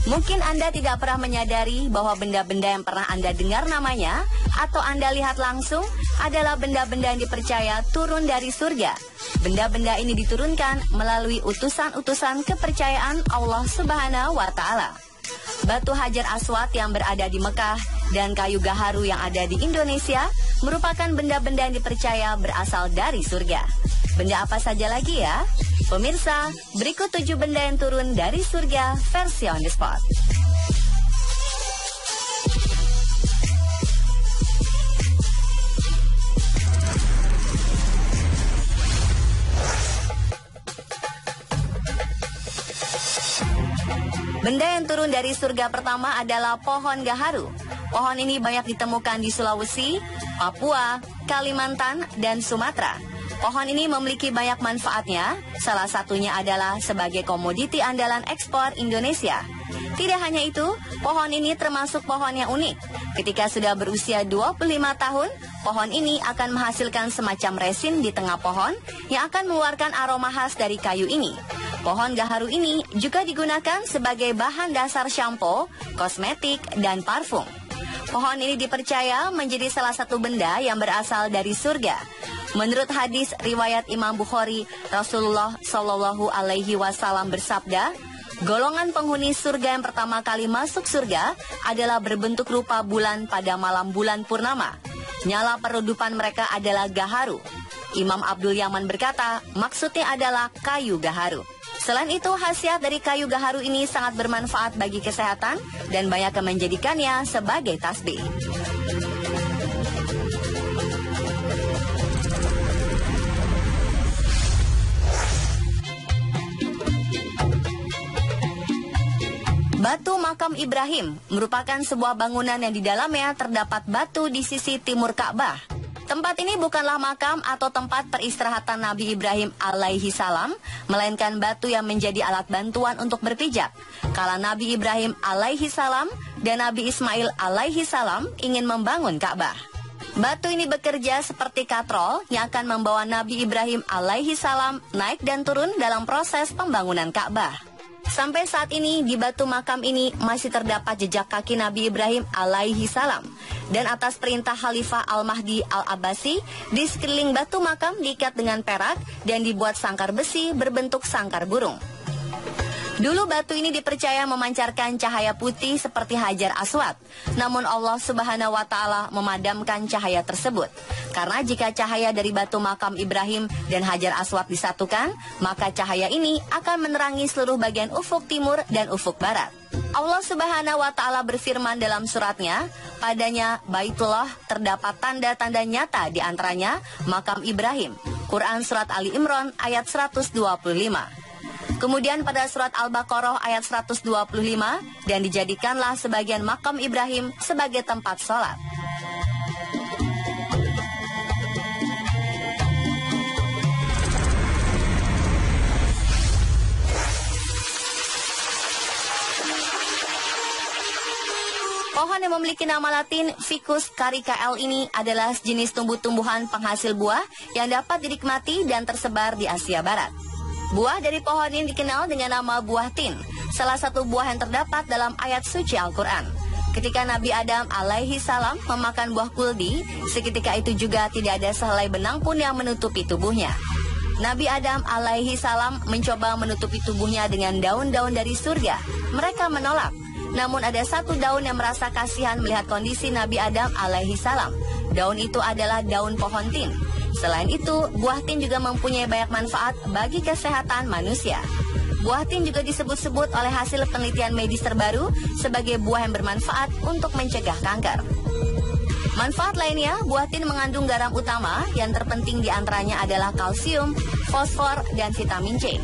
Mungkin Anda tidak pernah menyadari bahwa benda-benda yang pernah Anda dengar namanya atau Anda lihat langsung adalah benda-benda yang dipercaya turun dari surga. Benda-benda ini diturunkan melalui utusan-utusan kepercayaan Allah Subhanahu wa Ta'ala. Batu Hajar Aswad yang berada di Mekah dan kayu gaharu yang ada di Indonesia merupakan benda-benda yang dipercaya berasal dari surga. Benda apa saja lagi ya? Pemirsa, berikut 7 benda yang turun dari surga versi on the spot. Benda yang turun dari surga pertama adalah pohon gaharu. Pohon ini banyak ditemukan di Sulawesi, Papua, Kalimantan, dan Sumatera. Pohon ini memiliki banyak manfaatnya, salah satunya adalah sebagai komoditi andalan ekspor Indonesia. Tidak hanya itu, pohon ini termasuk pohon yang unik. Ketika sudah berusia 25 tahun, pohon ini akan menghasilkan semacam resin di tengah pohon yang akan mengeluarkan aroma khas dari kayu ini. Pohon gaharu ini juga digunakan sebagai bahan dasar shampoo, kosmetik, dan parfum. Pohon ini dipercaya menjadi salah satu benda yang berasal dari surga. Menurut hadis riwayat Imam Bukhari, Rasulullah Shallallahu Alaihi Wasallam bersabda, golongan penghuni surga yang pertama kali masuk surga adalah berbentuk rupa bulan pada malam bulan purnama. Nyala peredupan mereka adalah gaharu. Imam Abdul Yaman berkata, maksudnya adalah kayu gaharu. Selain itu, khasiat dari kayu gaharu ini sangat bermanfaat bagi kesehatan dan banyak yang menjadikannya sebagai tasbih. Batu Makam Ibrahim merupakan sebuah bangunan yang di dalamnya terdapat batu di sisi timur Ka'bah. Tempat ini bukanlah makam atau tempat peristirahatan Nabi Ibrahim alaihi salam, melainkan batu yang menjadi alat bantuan untuk berpijak. Kala Nabi Ibrahim alaihi salam dan Nabi Ismail alaihi salam ingin membangun Ka'bah. Batu ini bekerja seperti katrol yang akan membawa Nabi Ibrahim alaihi salam naik dan turun dalam proses pembangunan Ka'bah. Sampai saat ini di batu makam ini masih terdapat jejak kaki Nabi Ibrahim alaihi salam. Dan atas perintah Khalifah Al-Mahdi Al-Abbasi, di sekeliling batu makam diikat dengan perak dan dibuat sangkar besi berbentuk sangkar burung. Dulu batu ini dipercaya memancarkan cahaya putih seperti Hajar Aswad. Namun Allah Subhanahu wa Ta'ala memadamkan cahaya tersebut. Karena jika cahaya dari batu makam Ibrahim dan Hajar Aswad disatukan, maka cahaya ini akan menerangi seluruh bagian ufuk timur dan ufuk barat. Allah Subhanahu wa Ta'ala berfirman dalam suratnya, padanya Baitullah terdapat tanda-tanda nyata di antaranya makam Ibrahim. Quran Surat Ali Imran ayat 125. Kemudian pada surat Al-Baqarah ayat 125, dan dijadikanlah sebagian makam Ibrahim sebagai tempat sholat. Pohon yang memiliki nama latin Ficus caricael ini adalah jenis tumbuh-tumbuhan penghasil buah yang dapat dinikmati dan tersebar di Asia Barat. Buah dari pohon ini dikenal dengan nama buah tin, salah satu buah yang terdapat dalam ayat suci Al-Quran. Ketika Nabi Adam alaihi salam memakan buah kuldi, seketika itu juga tidak ada sehelai benang pun yang menutupi tubuhnya. Nabi Adam alaihi salam mencoba menutupi tubuhnya dengan daun-daun dari surga. Mereka menolak. Namun ada satu daun yang merasa kasihan melihat kondisi Nabi Adam alaihi salam. Daun itu adalah daun pohon tin. Selain itu, buah tin juga mempunyai banyak manfaat bagi kesehatan manusia. Buah tin juga disebut-sebut oleh hasil penelitian medis terbaru sebagai buah yang bermanfaat untuk mencegah kanker. Manfaat lainnya, buah tin mengandung garam utama yang terpenting diantaranya adalah kalsium, fosfor, dan vitamin C.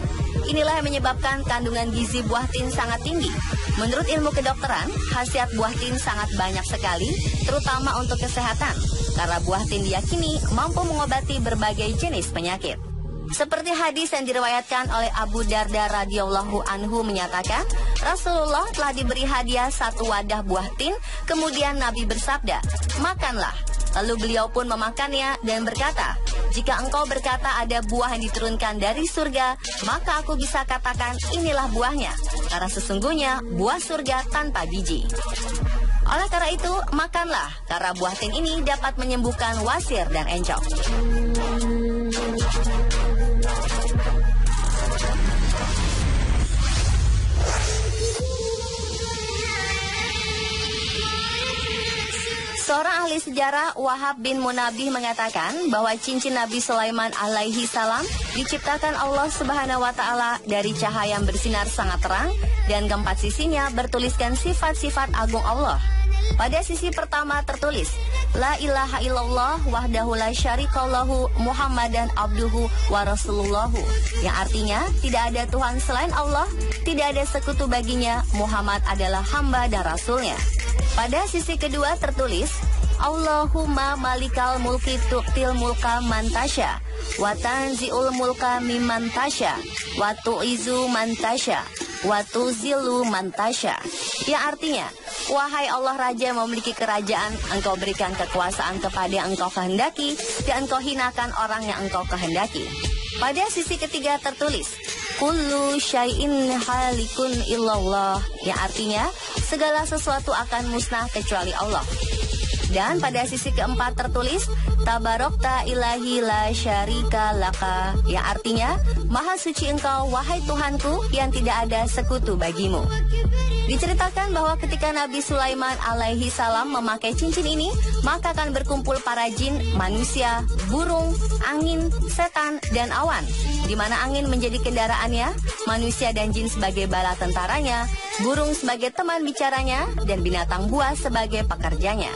Inilah yang menyebabkan kandungan gizi buah tin sangat tinggi. Menurut ilmu kedokteran, khasiat buah tin sangat banyak sekali, terutama untuk kesehatan. Karena buah tin diyakini mampu mengobati berbagai jenis penyakit. Seperti hadis yang diriwayatkan oleh Abu Darda radhiyallahu anhu menyatakan, Rasulullah telah diberi hadiah satu wadah buah tin, kemudian Nabi bersabda, makanlah. Lalu beliau pun memakannya dan berkata, jika engkau berkata ada buah yang diturunkan dari surga, maka aku bisa katakan inilah buahnya, karena sesungguhnya buah surga tanpa biji. Oleh karena itu, makanlah, karena buah tin ini dapat menyembuhkan wasir dan encok. Seorang ahli sejarah, Wahab bin Munabih, mengatakan bahwa cincin Nabi Sulaiman alaihi salam diciptakan Allah Subhanahu wa Ta'ala dari cahaya yang bersinar sangat terang, dan keempat sisinya bertuliskan sifat-sifat agung Allah. Pada sisi pertama tertulis, La ilaha illallah wahdahu la syarikallahu Muhammadan abduhu wa rasulullahu, yang artinya tidak ada Tuhan selain Allah, tidak ada sekutu baginya, Muhammad adalah hamba dan rasulnya. Pada sisi kedua tertulis, Allahumma malikal mulki tu'til mulka mantasya, wa tanzi'ul mulka mimman tasya, wa tu'izu mantasya, wa tuzilu mantasya. Yang artinya, wahai Allah Raja yang memiliki kerajaan, engkau berikan kekuasaan kepada yang engkau kehendaki, dan engkau hinakan orang yang engkau kehendaki. Pada sisi ketiga tertulis, kullu syai'in halikun illallah, yang artinya segala sesuatu akan musnah kecuali Allah. Dan pada sisi keempat tertulis, tabarokta ilahi la syarika laka, yang artinya maha suci engkau wahai Tuhanku yang tidak ada sekutu bagimu. Diceritakan bahwa ketika Nabi Sulaiman alaihi salam memakai cincin ini, maka akan berkumpul para jin, manusia, burung, angin, setan, dan awan, di mana angin menjadi kendaraannya, manusia dan jin sebagai bala tentaranya, burung sebagai teman bicaranya, dan binatang buas sebagai pekerjanya.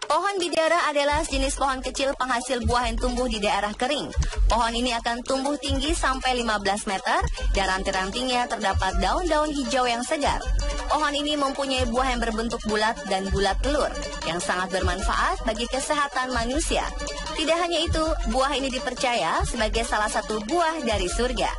Pohon bidara adalah jenis pohon kecil penghasil buah yang tumbuh di daerah kering. Pohon ini akan tumbuh tinggi sampai 15 meter dan ranting-rantingnya terdapat daun-daun hijau yang segar. Pohon ini mempunyai buah yang berbentuk bulat dan bulat telur yang sangat bermanfaat bagi kesehatan manusia. Tidak hanya itu, buah ini dipercaya sebagai salah satu buah dari surga.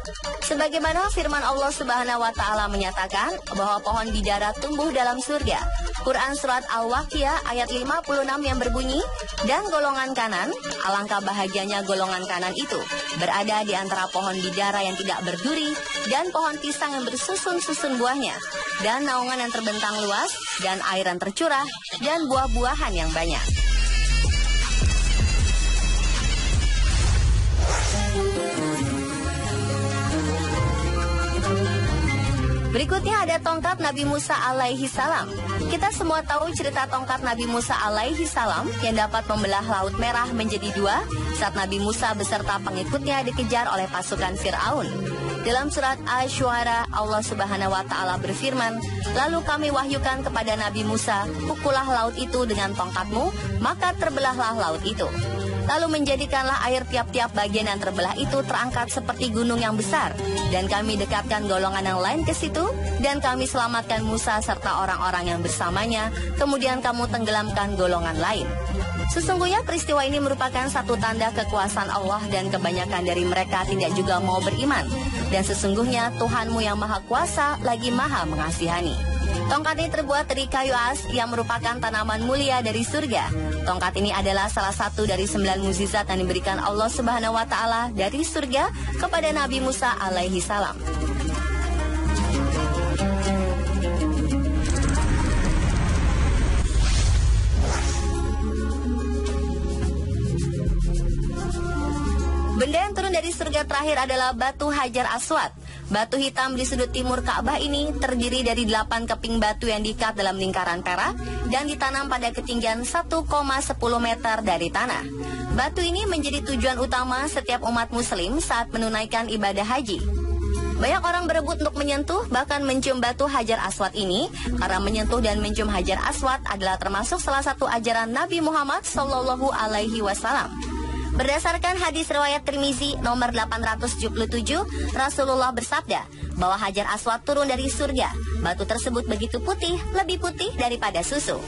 Sebagaimana firman Allah Subhanahu wa Ta'ala menyatakan bahwa pohon bidara tumbuh dalam surga. Quran Surat Al-Waqiah ayat 56 yang berbunyi, dan golongan kanan, alangkah bahagianya golongan kanan itu, berada di antara pohon bidara yang tidak berduri dan pohon pisang yang bersusun-susun buahnya, dan naungan yang terbentang luas, dan air yang tercurah, dan buah-buahan yang banyak. Berikutnya ada tongkat Nabi Musa alaihi salam. Kita semua tahu cerita tongkat Nabi Musa alaihi salam yang dapat membelah Laut Merah menjadi dua saat Nabi Musa beserta pengikutnya dikejar oleh pasukan Fir'aun. Dalam surat Asy-Syu'ara, Allah Subhanahu wa Ta'ala berfirman, lalu kami wahyukan kepada Nabi Musa, pukullah laut itu dengan tongkatmu, maka terbelahlah laut itu. Lalu menjadikanlah air tiap-tiap bagian yang terbelah itu terangkat seperti gunung yang besar. Dan kami dekatkan golongan yang lain ke situ, dan kami selamatkan Musa serta orang-orang yang bersamanya, kemudian kamu tenggelamkan golongan lain. Sesungguhnya peristiwa ini merupakan satu tanda kekuasaan Allah dan kebanyakan dari mereka tidak juga mau beriman. Dan sesungguhnya Tuhanmu yang maha kuasa lagi maha mengasihani. Tongkat ini terbuat dari kayu as yang merupakan tanaman mulia dari surga. Tongkat ini adalah salah satu dari 9 mukjizat yang diberikan Allah Subhanahu wa Ta'ala dari surga kepada Nabi Musa alaihi salam. Benda yang turun dari surga terakhir adalah batu Hajar Aswad. Batu hitam di sudut timur Ka'bah ini terdiri dari 8 keping batu yang diikat dalam lingkaran perak dan ditanam pada ketinggian 1,10 meter dari tanah. Batu ini menjadi tujuan utama setiap umat muslim saat menunaikan ibadah haji. Banyak orang berebut untuk menyentuh bahkan mencium batu Hajar Aswad ini karena menyentuh dan mencium Hajar Aswad adalah termasuk salah satu ajaran Nabi Muhammad Shallallahu Alaihi Wasallam. Berdasarkan hadis riwayat Tirmizi nomor 877, Rasulullah bersabda bahwa Hajar Aswad turun dari surga. Batu tersebut begitu putih, lebih putih daripada susu.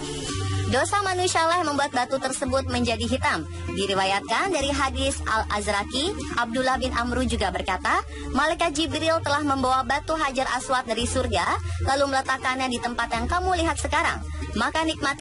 Dosa manusialah yang membuat batu tersebut menjadi hitam. Diriwayatkan dari hadis Al-Azraqi, Abdullah bin Amru juga berkata, Malaikat Jibril telah membawa batu Hajar Aswad dari surga, lalu meletakkannya di tempat yang kamu lihat sekarang. Maka nikmati